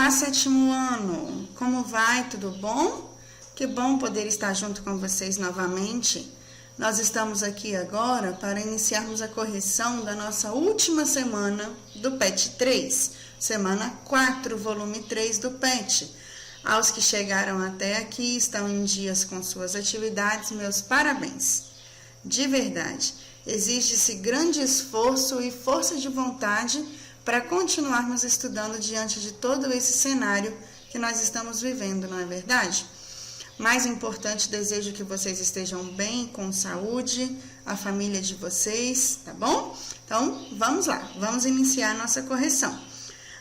Olá, sétimo ano! Como vai? Tudo bom? Que bom poder estar junto com vocês novamente. Nós estamos aqui agora para iniciarmos a correção da nossa última semana do PET 3, semana 4, volume 3 do PET. Aos que chegaram até aqui, estão em dias com suas atividades, meus parabéns. De verdade, exige-se grande esforço e força de vontade para continuarmos estudando diante de todo esse cenário que nós estamos vivendo, não é verdade? Mais importante, desejo que vocês estejam bem, com saúde, a família de vocês, tá bom? Então, vamos lá, vamos iniciar a nossa correção.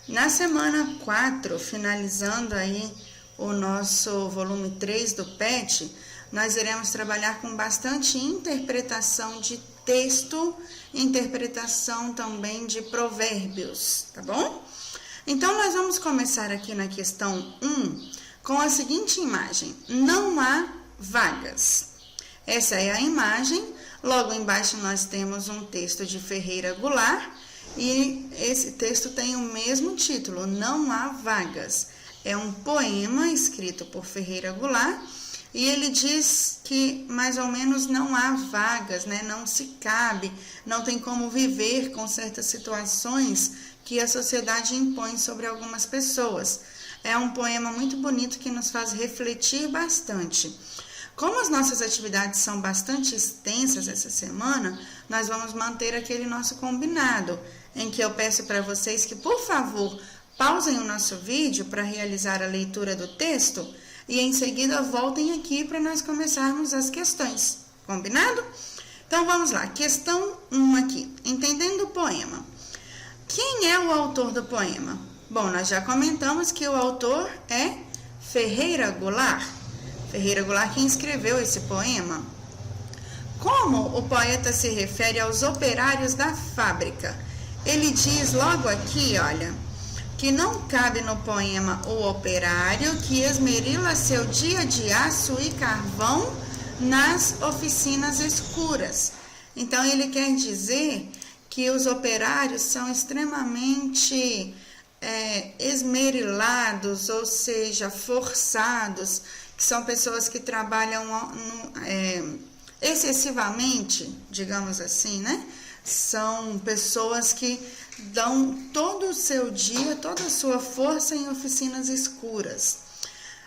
Na semana 4, finalizando aí o nosso volume 3 do PET, nós iremos trabalhar com bastante interpretação de texto, interpretação também de provérbios, tá bom? Então, nós vamos começar aqui na questão 1 com a seguinte imagem: não há vagas. Essa é a imagem, logo embaixo nós temos um texto de Ferreira Goulart e esse texto tem o mesmo título, Não há vagas. É um poema escrito por Ferreira Goulart e ele diz que mais ou menos não há vagas, né? Não se cabe, não tem como viver com certas situações que a sociedade impõe sobre algumas pessoas. É um poema muito bonito que nos faz refletir bastante. Como as nossas atividades são bastante extensas essa semana, nós vamos manter aquele nosso combinado, em que eu peço para vocês que, por favor, pausem o nosso vídeo para realizar a leitura do texto e em seguida voltem aqui para nós começarmos as questões. Combinado? Então vamos lá, questão 1 aqui. Entendendo o poema. Quem é o autor do poema? Bom, nós já comentamos que o autor é Ferreira Goulart. Ferreira Goulart quem escreveu esse poema. Como o poeta se refere aos operários da fábrica? Ele diz logo aqui, olha, que não cabe no poema o operário que esmerila seu dia de aço e carvão nas oficinas escuras. Então, ele quer dizer que os operários são extremamente esmerilados, ou seja, forçados, que são pessoas que trabalham excessivamente, digamos assim, né? São pessoas que dão todo o seu dia, toda a sua força em oficinas escuras.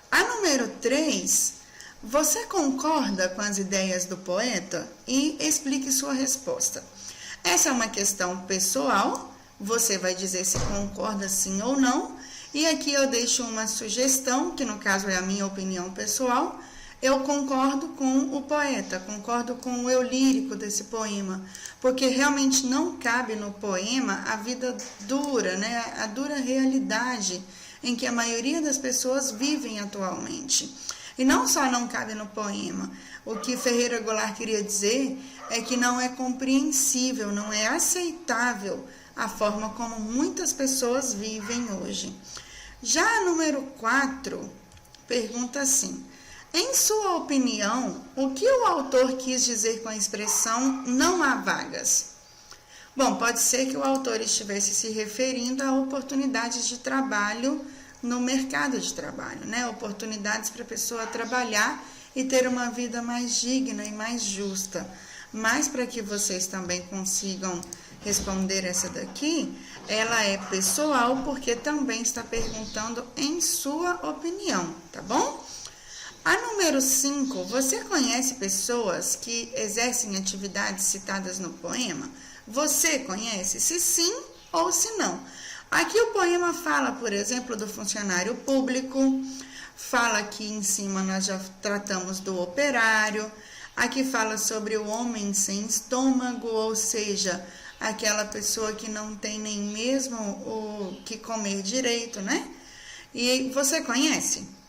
A número 3, você concorda com as ideias do poeta? E explique sua resposta. Essa é uma questão pessoal, você vai dizer se concorda sim ou não. E aqui eu deixo uma sugestão, que no caso é a minha opinião pessoal. Eu concordo com o poeta, concordo com o eu lírico desse poema, porque realmente não cabe no poema a vida dura, né? A dura realidade em que a maioria das pessoas vivem atualmente. E não só não cabe no poema, o que Ferreira Goulart queria dizer é que não é compreensível, não é aceitável a forma como muitas pessoas vivem hoje. Já a número 4 pergunta assim: em sua opinião, o que o autor quis dizer com a expressão não há vagas? Bom, pode ser que o autor estivesse se referindo a oportunidades de trabalho no mercado de trabalho, né? Oportunidades para a pessoa trabalhar e ter uma vida mais digna e mais justa. Mas para que vocês também consigam responder essa daqui, ela é pessoal porque também está perguntando em sua opinião, tá bom? A número 5, você conhece pessoas que exercem atividades citadas no poema? Você conhece? Se sim ou se não. Aqui o poema fala, por exemplo, do funcionário público, fala aqui em cima nós já tratamos do operário, aqui fala sobre o homem sem estômago, ou seja, aquela pessoa que não tem nem mesmo o que comer direito, né? E você conhece?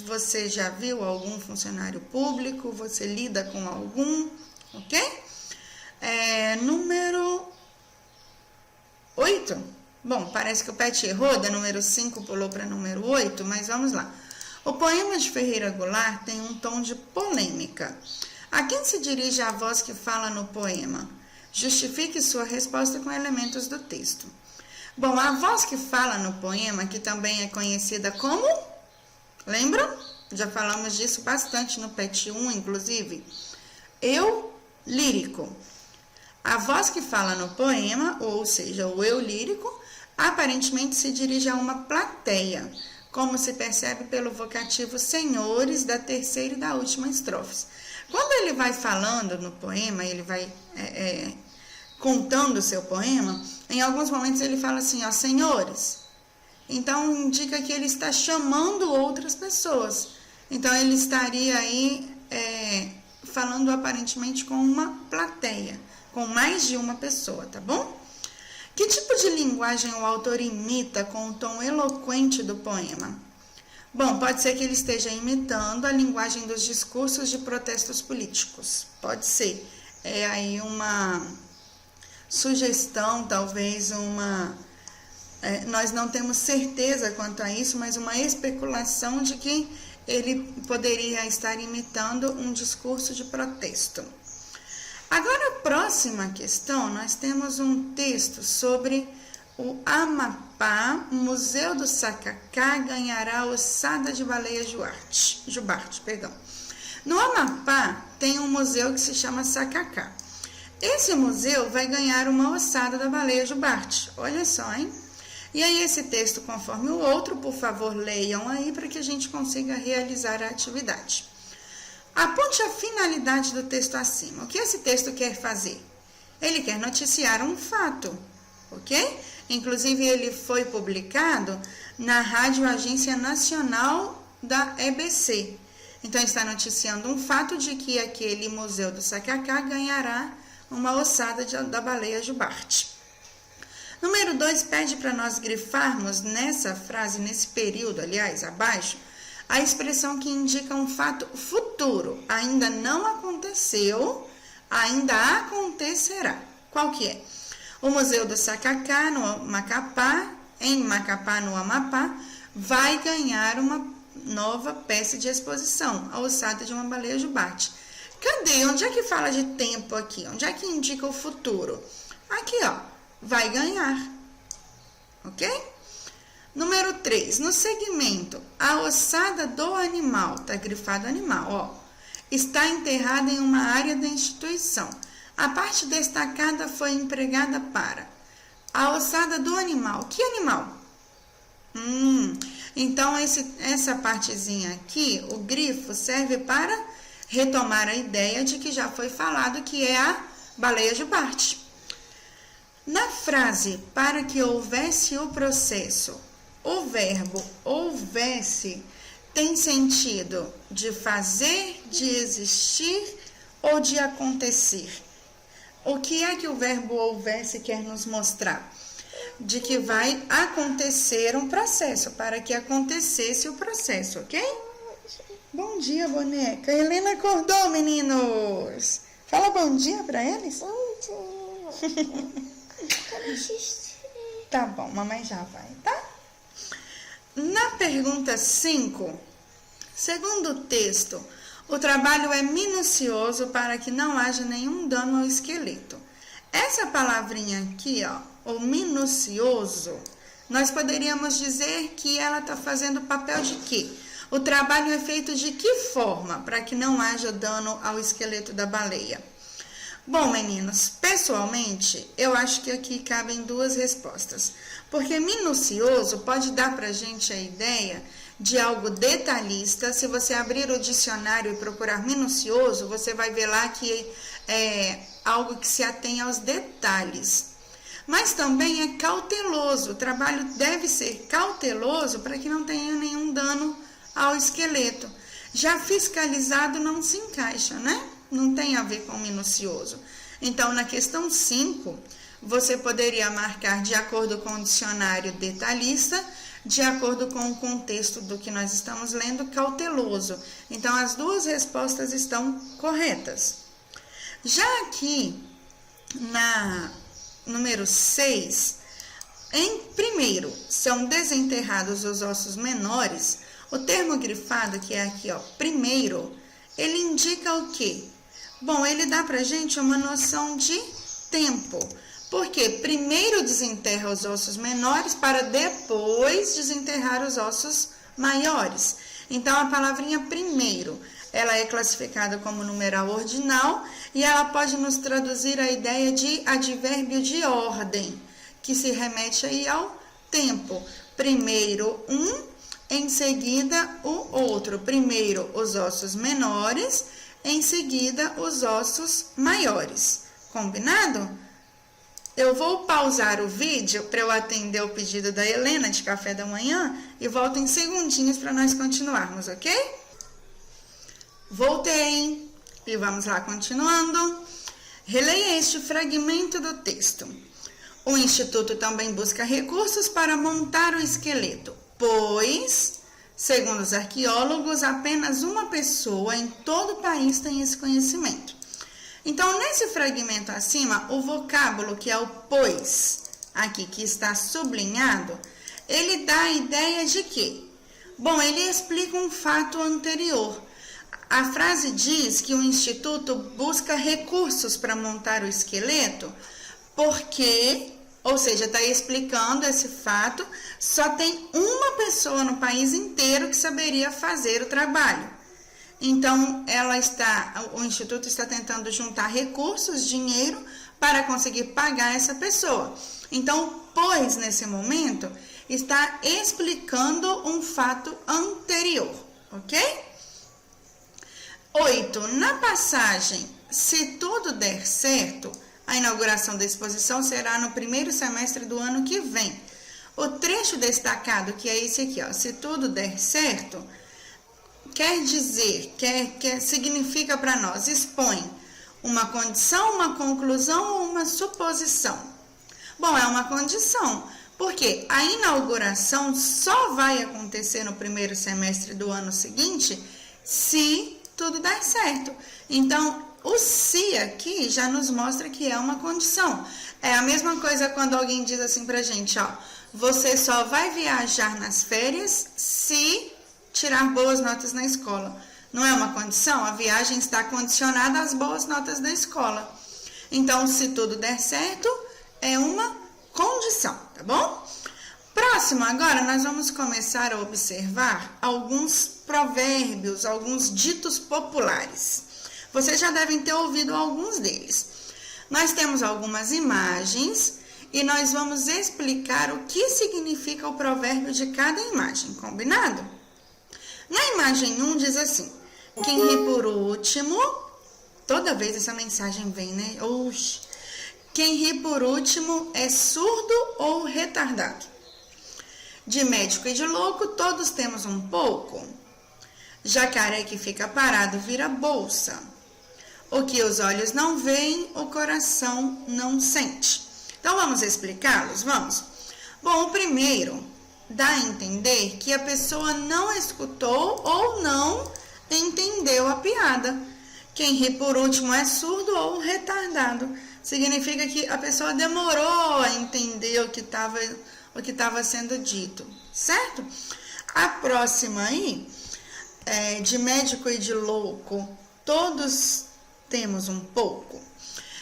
Você já viu algum funcionário público? Você lida com algum? Ok? Número 8. Bom, parece que o Pet errou, da número 5 pulou para número 8, mas vamos lá. O poema de Ferreira Goulart tem um tom de polêmica. A quem se dirige a voz que fala no poema? Justifique sua resposta com elementos do texto. Bom, a voz que fala no poema, que também é conhecida como... Lembram? Já falamos disso bastante no PET 1, inclusive. Eu lírico. A voz que fala no poema, ou seja, o eu lírico, aparentemente se dirige a uma plateia, como se percebe pelo vocativo senhores da terceira e da última estrofes. Quando ele vai falando no poema, ele vai contando o seu poema, em alguns momentos ele fala assim, ó, senhores. Então, indica que ele está chamando outras pessoas. Então, ele estaria aí falando aparentemente com uma plateia, com mais de uma pessoa, tá bom? Que tipo de linguagem o autor imita com o tom eloquente do poema? Bom, pode ser que ele esteja imitando a linguagem dos discursos de protestos políticos. Pode ser. É aí uma sugestão, talvez nós não temos certeza quanto a isso, mas uma especulação de que ele poderia estar imitando um discurso de protesto. Agora, a próxima questão, nós temos um texto sobre o Amapá, Museu do Sacacá ganhará ossada de baleia jubarte. No Amapá tem um museu que se chama Sacacá. Esse museu vai ganhar uma ossada da baleia jubarte. Olha só, hein? E aí esse texto, conforme o outro, por favor, leiam aí para que a gente consiga realizar a atividade. Aponte a finalidade do texto acima. O que esse texto quer fazer? Ele quer noticiar um fato, ok? Inclusive, ele foi publicado na Rádio Agência Nacional da EBC. Então, está noticiando um fato de que aquele Museu do Sacacá ganhará uma ossada da baleia jubarte. Número 2 pede para nós grifarmos nessa frase, nesse período, aliás, abaixo, a expressão que indica um fato futuro. Ainda não aconteceu, ainda acontecerá. Qual que é? O Museu do Sacacá, em Macapá, no Amapá, vai ganhar uma nova peça de exposição, a ossada de uma baleia jubarte. Cadê? Onde é que fala de tempo aqui? Onde é que indica o futuro? Aqui, ó, vai ganhar. Ok? Número 3, no segmento, a ossada do animal, tá grifado animal, ó, está enterrada em uma área da instituição. A parte destacada foi empregada para a ossada do animal. Que animal? Então, essa partezinha aqui, o grifo, serve para retomar a ideia de que já foi falado que é a baleia jubarte. Na frase, para que houvesse o processo, o verbo houvesse tem sentido de fazer, de existir ou de acontecer. O que é que o verbo houvesse quer nos mostrar? De que vai acontecer um processo, para que acontecesse o processo, ok? Bom dia, boneca. Helena acordou, meninos. Fala bom dia para eles. Bom dia. Tá bom, mamãe já vai, tá? Na pergunta 5, segundo o texto, o trabalho é minucioso para que não haja nenhum dano ao esqueleto. Essa palavrinha aqui, ó, o minucioso, nós poderíamos dizer que ela está fazendo papel de quê? O trabalho é feito de que forma para que não haja dano ao esqueleto da baleia? Bom, meninos, pessoalmente, eu acho que aqui cabem duas respostas. Porque minucioso pode dar para a gente a ideia de algo detalhista. Se você abrir o dicionário e procurar minucioso, você vai ver lá que é algo que se atém aos detalhes. Mas também é cauteloso. O trabalho deve ser cauteloso para que não tenha nenhum dano ao esqueleto. Já fiscalizado não se encaixa, né? Não tem a ver com minucioso. Então, na questão 5, você poderia marcar de acordo com o dicionário detalhista, de acordo com o contexto do que nós estamos lendo, cauteloso. Então, as duas respostas estão corretas. Já aqui, na número 6, em primeiro, são desenterrados os ossos menores. O termo grifado, que é aqui, ó, primeiro, ele indica o quê? Bom, ele dá pra gente uma noção de tempo. Porque primeiro desenterra os ossos menores para depois desenterrar os ossos maiores. Então, a palavrinha primeiro, ela é classificada como numeral ordinal e ela pode nos traduzir a ideia de advérbio de ordem, que se remete aí ao tempo. Primeiro um, em seguida o outro. Primeiro os ossos menores, em seguida os ossos maiores. Combinado? Eu vou pausar o vídeo para eu atender o pedido da Helena de café da manhã e volto em segundinhos para nós continuarmos, ok? Voltei e vamos lá continuando. Releia este fragmento do texto. O Instituto também busca recursos para montar o esqueleto, pois, segundo os arqueólogos, apenas uma pessoa em todo o país tem esse conhecimento. Então, nesse fragmento acima, o vocábulo, que é o pois, aqui que está sublinhado, ele dá a ideia de quê? Bom, ele explica um fato anterior. A frase diz que o Instituto busca recursos para montar o esqueleto porque, ou seja, está explicando esse fato, só tem uma pessoa no país inteiro que saberia fazer o trabalho. Então, o Instituto está tentando juntar recursos, dinheiro, para conseguir pagar essa pessoa. Então, pois, nesse momento, está explicando um fato anterior, ok? 8. Na passagem, se tudo der certo, a inauguração da exposição será no primeiro semestre do ano que vem. O trecho destacado, que é esse aqui, ó, se tudo der certo, quer dizer, significa para nós, expõe uma condição, uma conclusão ou uma suposição. Bom, é uma condição, porque a inauguração só vai acontecer no primeiro semestre do ano seguinte se tudo der certo. Então, o se aqui já nos mostra que é uma condição. É a mesma coisa quando alguém diz assim pra gente, ó, você só vai viajar nas férias se tirar boas notas na escola. Não é uma condição? A viagem está condicionada às boas notas da escola. Então, se tudo der certo, é uma condição, tá bom? Próximo, agora nós vamos começar a observar alguns provérbios, alguns ditos populares. Vocês já devem ter ouvido alguns deles. Nós temos algumas imagens e nós vamos explicar o que significa o provérbio de cada imagem, combinado? Na imagem 1 diz assim, quem ri por último, toda vez essa mensagem vem, né? Oxi. Quem ri por último é surdo ou retardado. De médico e de louco, todos temos um pouco. Jacaré que fica parado vira bolsa. O que os olhos não veem, o coração não sente. Então, vamos explicá-los? Vamos. Bom, o primeiro dá a entender que a pessoa não escutou ou não entendeu a piada. Quem ri por último é surdo ou retardado. Significa que a pessoa demorou a entender o que estava sendo dito, certo? A próxima aí, de médico e de louco, todos temos um pouco.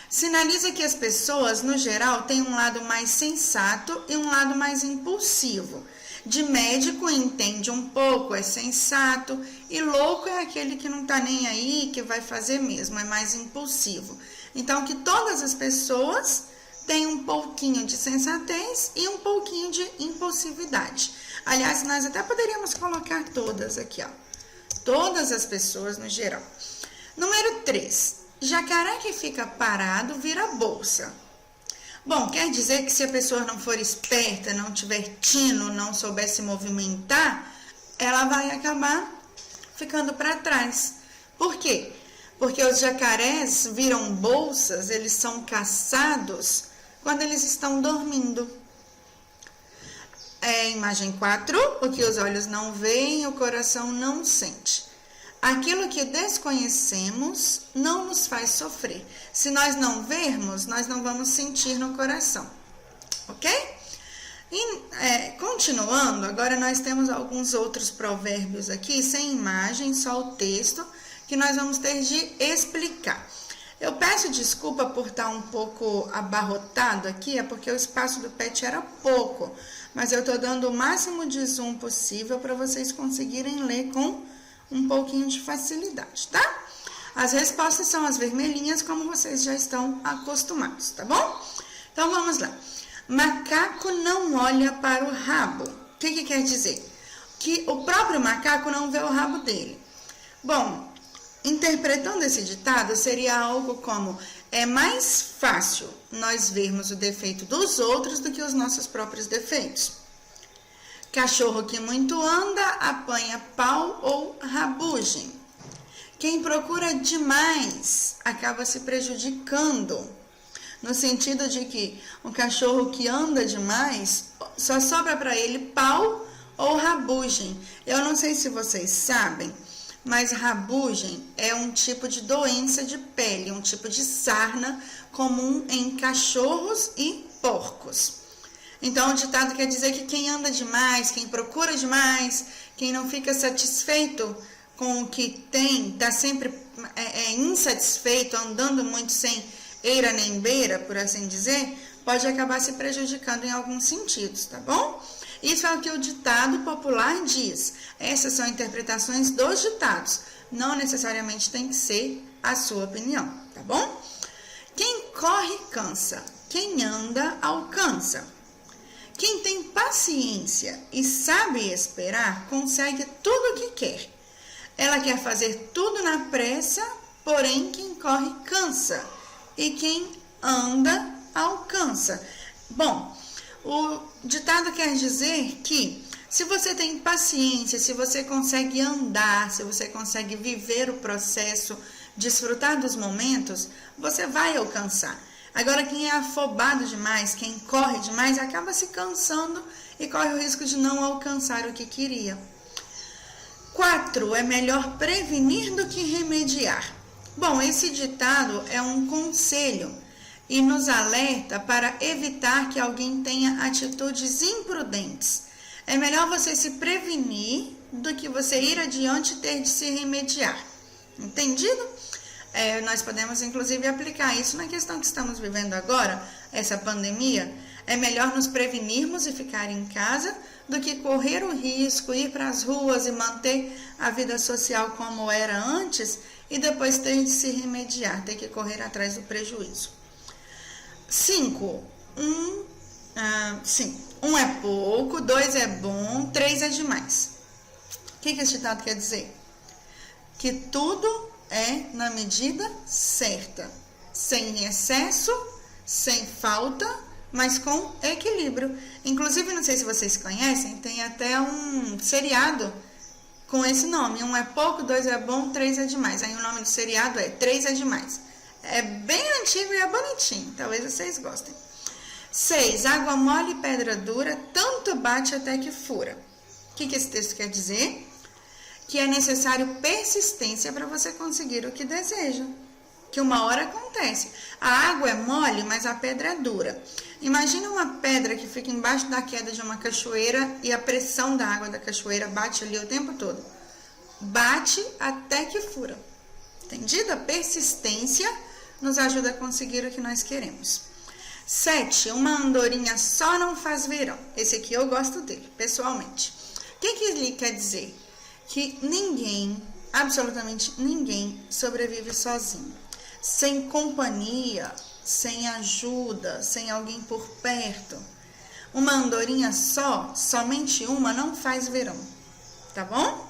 Sinaliza que as pessoas, no geral, têm um lado mais sensato e um lado mais impulsivo. De médico entende um pouco, é sensato, e louco é aquele que não tá nem aí, que vai fazer mesmo, é mais impulsivo. Então, que todas as pessoas têm um pouquinho de sensatez e um pouquinho de impulsividade. Aliás, nós até poderíamos colocar todas aqui, ó. Todas as pessoas no geral. Número 3. Jacaré que fica parado vira bolsa. Bom, quer dizer que se a pessoa não for esperta, não tiver tino, não souber se movimentar, ela vai acabar ficando para trás. Por quê? Porque os jacarés viram bolsas, eles são caçados quando eles estão dormindo. Imagem 4, o que os olhos não veem, o coração não sente. Aquilo que desconhecemos não nos faz sofrer. Se nós não vermos, nós não vamos sentir no coração. Ok? E, continuando, agora nós temos alguns outros provérbios aqui, sem imagem, só o texto, que nós vamos ter de explicar. Eu peço desculpa por estar um pouco abarrotado aqui, é porque o espaço do pet era pouco, mas eu estou dando o máximo de zoom possível para vocês conseguirem ler com um pouquinho de facilidade, tá? As respostas são as vermelhinhas, como vocês já estão acostumados, tá bom? Então, vamos lá. Macaco não olha para o rabo. O que quer dizer? Que o próprio macaco não vê o rabo dele. Bom, interpretando esse ditado, seria algo como: é mais fácil nós vermos o defeito dos outros do que os nossos próprios defeitos. Cachorro que muito anda, apanha pau ou rabugem. Quem procura demais acaba se prejudicando, no sentido de que um cachorro que anda demais, só sobra para ele pau ou rabugem. Eu não sei se vocês sabem, mas rabugem é um tipo de doença de pele, um tipo de sarna comum em cachorros e porcos. Então, o ditado quer dizer que quem anda demais, quem procura demais, quem não fica satisfeito com o que tem, está sempre insatisfeito, andando muito sem eira nem beira, por assim dizer, pode acabar se prejudicando em alguns sentidos, tá bom? Isso é o que o ditado popular diz. Essas são interpretações dos ditados. Não necessariamente tem que ser a sua opinião, tá bom? Quem corre cansa, quem anda alcança. Quem tem paciência e sabe esperar, consegue tudo o que quer. Ela quer fazer tudo na pressa, porém quem corre cansa. E quem anda alcança. Bom, o ditado quer dizer que se você tem paciência, se você consegue andar, se você consegue viver o processo, desfrutar dos momentos, você vai alcançar. Agora, quem é afobado demais, quem corre demais, acaba se cansando e corre o risco de não alcançar o que queria. 4. É melhor prevenir do que remediar. Bom, esse ditado é um conselho e nos alerta para evitar que alguém tenha atitudes imprudentes. É melhor você se prevenir do que você ir adiante e ter de se remediar. Entendido? Nós podemos, inclusive, aplicar isso na questão que estamos vivendo agora, essa pandemia. É melhor nos prevenirmos e ficar em casa do que correr o risco, ir para as ruas e manter a vida social como era antes e depois ter de se remediar, ter que correr atrás do prejuízo. 5. 1 é pouco, 2 é bom, 3 é demais. O que esse ditado quer dizer? Que tudo é na medida certa, sem excesso, sem falta, mas com equilíbrio. Inclusive, não sei se vocês conhecem, tem até um seriado com esse nome. 1 é pouco, 2 é bom, 3 é demais. Aí o nome do seriado é 3 é demais. É bem antigo e é bonitinho, talvez vocês gostem. 6. Água mole e pedra dura, tanto bate até que fura. O que esse texto quer dizer? Que é necessário persistência para você conseguir o que deseja. Que uma hora acontece. A água é mole, mas a pedra é dura. Imagina uma pedra que fica embaixo da queda de uma cachoeira e a pressão da água da cachoeira bate ali o tempo todo. Bate até que fura. Entendido? A persistência nos ajuda a conseguir o que nós queremos. 7. Uma andorinha só não faz verão. Esse aqui eu gosto dele, pessoalmente. O que ele quer dizer? Que ninguém, absolutamente ninguém, sobrevive sozinho. Sem companhia, sem ajuda, sem alguém por perto. Uma andorinha só, somente uma, não faz verão. Tá bom?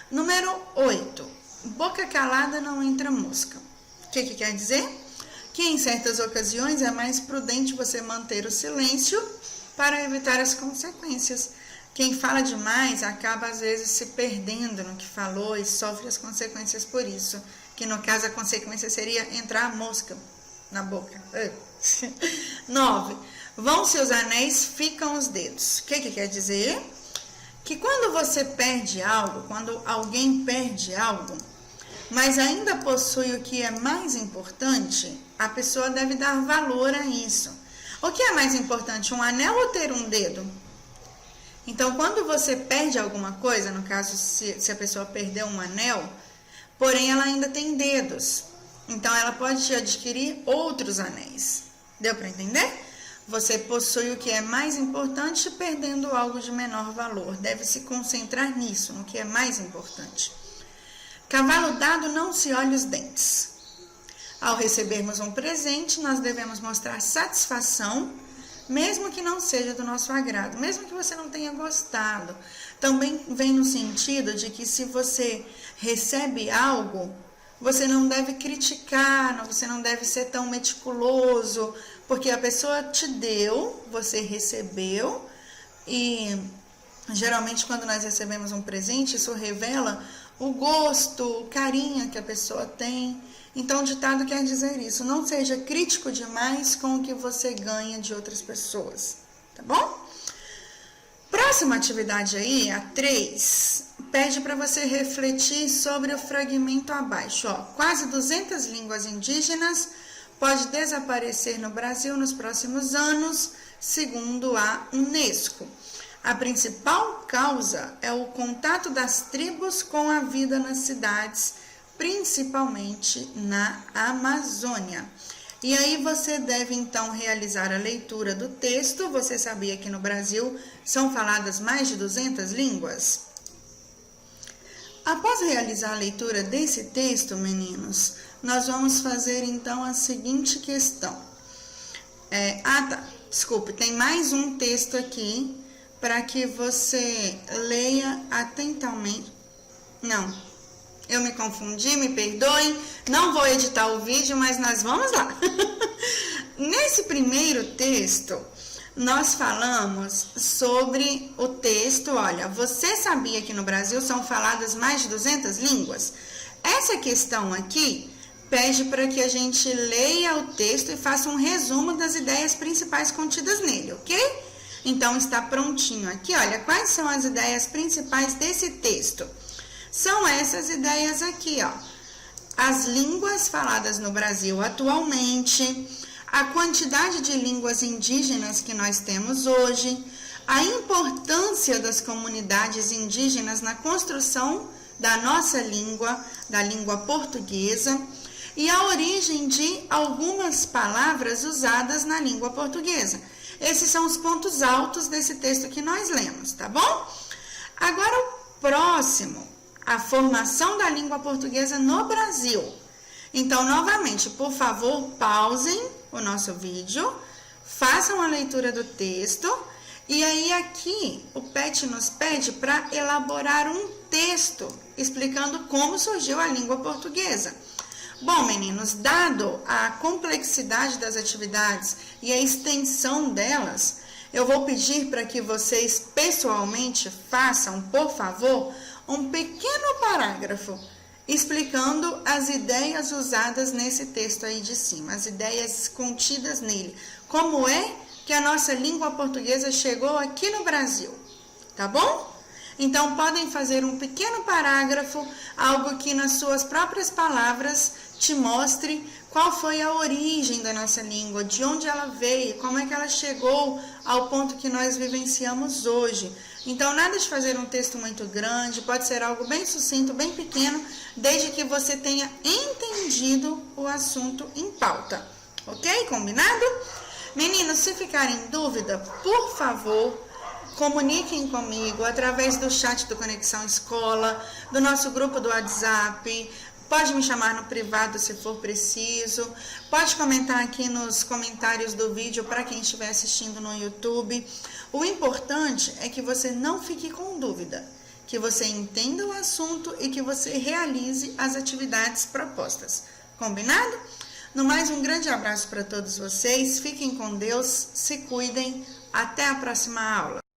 Número 8. Boca calada não entra mosca. O que quer dizer? Que em certas ocasiões é mais prudente você manter o silêncio para evitar as consequências. Quem fala demais acaba, às vezes, se perdendo no que falou e sofre as consequências por isso. Que, no caso, a consequência seria entrar a mosca na boca. 9. Vão-se os anéis, ficam os dedos. O que quer dizer? Que quando você perde algo, quando alguém perde algo, mas ainda possui o que é mais importante, a pessoa deve dar valor a isso. O que é mais importante, um anel ou ter um dedo? Então, quando você perde alguma coisa, no caso, se a pessoa perdeu um anel, porém ela ainda tem dedos. Então, ela pode adquirir outros anéis. Deu para entender? Você possui o que é mais importante, perdendo algo de menor valor. Deve se concentrar nisso, no que é mais importante. Cavalo dado não se olha os dentes. Ao recebermos um presente, nós devemos mostrar satisfação, mesmo que não seja do nosso agrado, mesmo que você não tenha gostado. Também vem no sentido de que se você recebe algo, você não deve criticar, você não deve ser tão meticuloso, porque a pessoa te deu, você recebeu, e geralmente quando nós recebemos um presente, isso revela o gosto, o carinho que a pessoa tem. Então, o ditado quer dizer isso: não seja crítico demais com o que você ganha de outras pessoas, tá bom? Próxima atividade aí, a 3, pede para você refletir sobre o fragmento abaixo. Ó, quase 200 línguas indígenas pode desaparecer no Brasil nos próximos anos, segundo a Unesco. A principal causa é o contato das tribos com a vida nas cidades, principalmente na Amazônia. E aí você deve então realizar a leitura do texto. Você sabia que no Brasil são faladas mais de 200 línguas? Após realizar a leitura desse texto, meninos, nós vamos fazer então a seguinte questão. Desculpe, tem mais um texto aqui para que você leia atentamente. Não, eu me confundi, me perdoem, não vou editar o vídeo, mas nós vamos lá. Nesse primeiro texto, nós falamos sobre o texto, olha, você sabia que no Brasil são faladas mais de 200 línguas? Essa questão aqui pede para que a gente leia o texto e faça um resumo das ideias principais contidas nele, ok? Então, está prontinho aqui, olha, quais são as ideias principais desse texto? São essas ideias aqui, ó. As línguas faladas no Brasil atualmente, a quantidade de línguas indígenas que nós temos hoje, a importância das comunidades indígenas na construção da nossa língua, da língua portuguesa, e a origem de algumas palavras usadas na língua portuguesa. Esses são os pontos altos desse texto que nós lemos, tá bom? Agora, o próximo, a formação da língua portuguesa no Brasil. Então, novamente, por favor, pausem o nosso vídeo, façam a leitura do texto, e aí aqui o PET nos pede para elaborar um texto explicando como surgiu a língua portuguesa. Bom, meninos, dado a complexidade das atividades e a extensão delas, eu vou pedir para que vocês pessoalmente façam, por favor, um pequeno parágrafo explicando as ideias usadas nesse texto aí de cima, as ideias contidas nele. Como é que a nossa língua portuguesa chegou aqui no Brasil, tá bom? Então, podem fazer um pequeno parágrafo, algo que nas suas próprias palavras te mostre qual foi a origem da nossa língua, de onde ela veio, como é que ela chegou ao ponto que nós vivenciamos hoje. Então, nada de fazer um texto muito grande, pode ser algo bem sucinto, bem pequeno, desde que você tenha entendido o assunto em pauta. Ok? Combinado? Meninos, se ficarem em dúvida, por favor, comuniquem comigo através do chat do Conexão Escola, do nosso grupo do WhatsApp. Pode me chamar no privado se for preciso. Pode comentar aqui nos comentários do vídeo para quem estiver assistindo no YouTube. O importante é que você não fique com dúvida, que você entenda o assunto e que você realize as atividades propostas. Combinado? No mais, um grande abraço para todos vocês. Fiquem com Deus, se cuidem. Até a próxima aula.